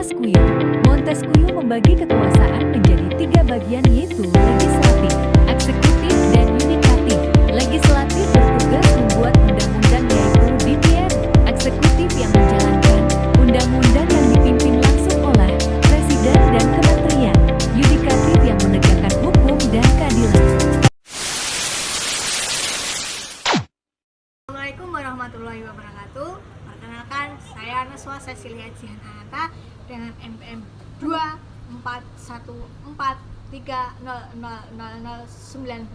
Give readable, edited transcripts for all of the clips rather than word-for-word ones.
Montesquieu. Montesquieu membagi kekuasaan menjadi 3 bagian, yaitu legislatif, eksekutif, dan yudikatif. Legislatif bertugas membuat undang-undang, yaitu DPR. Eksekutif yang menjalankan undang-undang yang dipimpin langsung oleh presiden dan kementerian. Yudikatif yang menegakkan hukum dan keadilan. Assalamualaikum warahmatullahi wabarakatuh. Perkenalkan, saya Naswa Cecilia Jihan Ananta dengan NPM 24143000019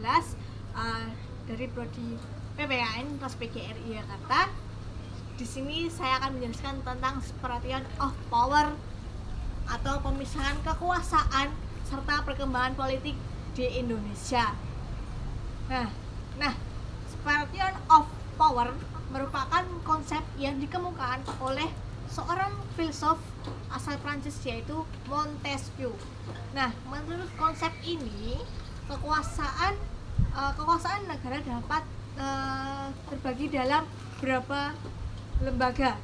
dari Prodi PPKN PGRI Jakarta. Di sini saya akan menjelaskan tentang separation of power atau pemisahan kekuasaan serta perkembangan politik di Indonesia. Nah, separation of power merupakan konsep yang dikemukakan oleh seorang filsuf asal Prancis, yaitu Montesquieu. Nah, menurut konsep ini, kekuasaan negara dapat terbagi dalam beberapa lembaga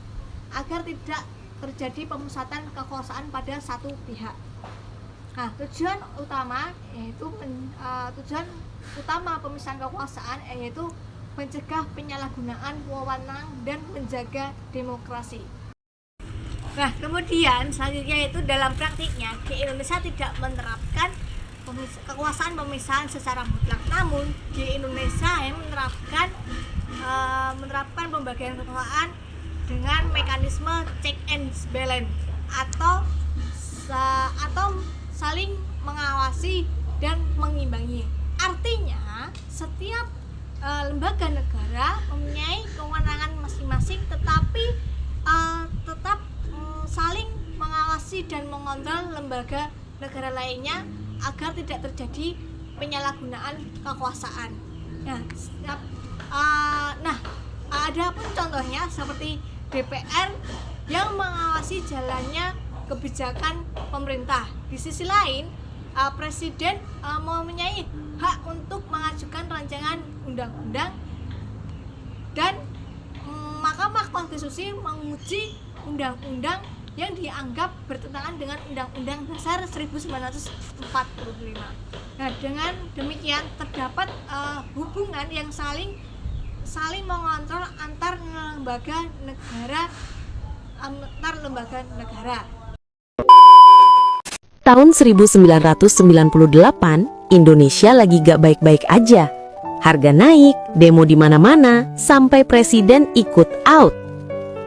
agar tidak terjadi pemusatan kekuasaan pada satu pihak. Nah, tujuan utama pemisahan kekuasaan yaitu mencegah penyalahgunaan wewenang dan menjaga demokrasi. Nah, kemudian selanjutnya itu dalam praktiknya di Indonesia tidak menerapkan kekuasaan pemisahan secara mutlak, namun di Indonesia yang menerapkan pembagian kekuasaan dengan mekanisme check and balance atau saling mengawasi dan mengimbangi. Artinya setiap lembaga negara mempunyai kewenangan masing-masing, tetapi tetap saling mengawasi dan mengontrol lembaga negara lainnya agar tidak terjadi penyalahgunaan kekuasaan. Ada pun contohnya seperti DPR yang mengawasi jalannya kebijakan pemerintah. Di sisi lain, Presiden mempunyai hak untuk mengajukan rancangan undang-undang dan Mahkamah Konstitusi menguji undang-undang yang dianggap bertentangan dengan Undang-Undang Dasar 1945. Nah, dengan demikian terdapat hubungan yang saling mengontrol antar lembaga negara. Tahun 1998, Indonesia lagi gak baik-baik aja. Harga naik, demo di mana-mana, sampai presiden ikut out.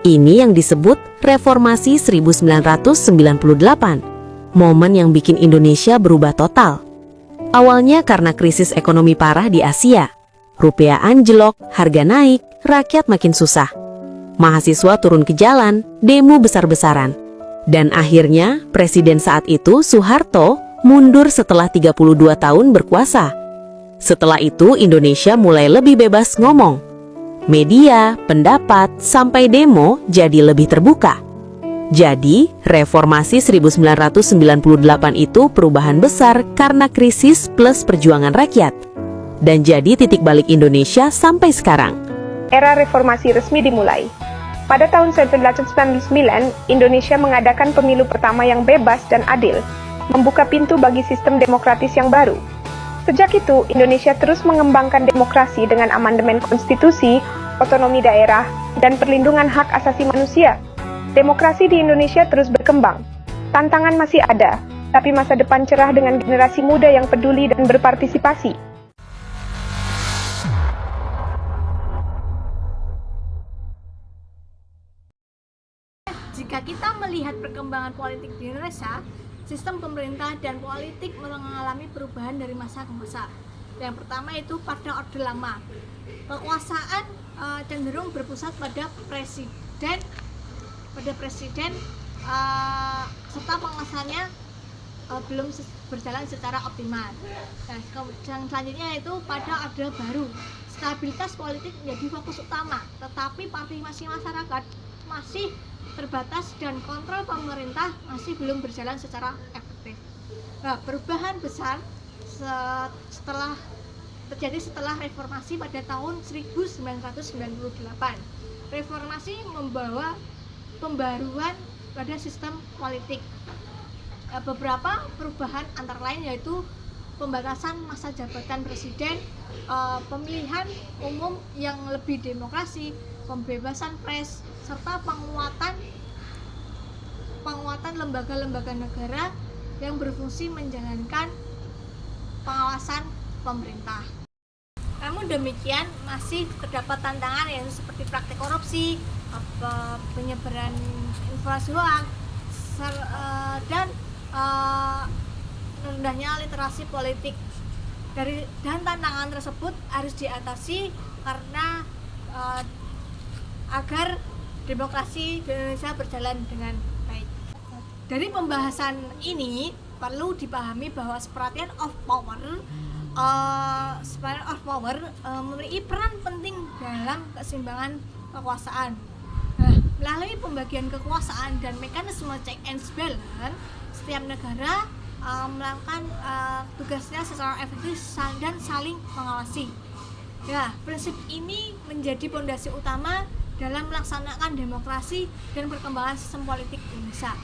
Ini yang disebut Reformasi 1998. Momen yang bikin Indonesia berubah total. Awalnya karena krisis ekonomi parah di Asia. Rupiah anjlok, harga naik, rakyat makin susah. Mahasiswa turun ke jalan, demo besar-besaran. Dan akhirnya, presiden saat itu, Soeharto, mundur setelah 32 tahun berkuasa. Setelah itu, Indonesia mulai lebih bebas ngomong. Media, pendapat, sampai demo jadi lebih terbuka. Jadi, Reformasi 1998 itu perubahan besar karena krisis plus perjuangan rakyat. Dan jadi titik balik Indonesia sampai sekarang. Era reformasi resmi dimulai. Pada tahun 1999, Indonesia mengadakan pemilu pertama yang bebas dan adil, membuka pintu bagi sistem demokratis yang baru. Sejak itu, Indonesia terus mengembangkan demokrasi dengan amandemen konstitusi, otonomi daerah, dan perlindungan hak asasi manusia. Demokrasi di Indonesia terus berkembang. Tantangan masih ada, tapi masa depan cerah dengan generasi muda yang peduli dan berpartisipasi. Jika kita melihat perkembangan politik di Indonesia, sistem pemerintah dan politik mengalami perubahan dari masa ke masa. Yang pertama itu pada Orde Lama, kekuasaan cenderung berpusat pada presiden serta pengawasannya belum berjalan secara optimal. Nah, yang selanjutnya itu pada Orde Baru, stabilitas politik menjadi fokus utama, tetapi partisipasi masyarakat masih terbatas dan kontrol pemerintah masih belum berjalan secara efektif. Nah, perubahan besar terjadi setelah reformasi pada tahun 1998. Reformasi membawa pembaruan pada sistem politik. Beberapa perubahan antara lain yaitu pembatasan masa jabatan presiden, pemilihan umum yang lebih demokrasi, pembebasan pers, serta penguatan lembaga-lembaga negara yang berfungsi menjalankan pengawasan pemerintah. Namun demikian masih terdapat tantangan yaitu seperti praktik korupsi, penyebaran informasi hoax, dan rendahnya literasi politik. Dan tantangan tersebut harus diatasi karena agar demokrasi di Indonesia berjalan dengan baik. Dari pembahasan ini perlu dipahami bahwa seperhatian of power memiliki peran penting dalam keseimbangan kekuasaan. Nah, melalui pembagian kekuasaan dan mekanisme check and balance, setiap negara melakukan tugasnya secara efektif dan saling mengawasi. Ya, prinsip ini menjadi fondasi utama dalam melaksanakan demokrasi dan perkembangan sistem politik Indonesia.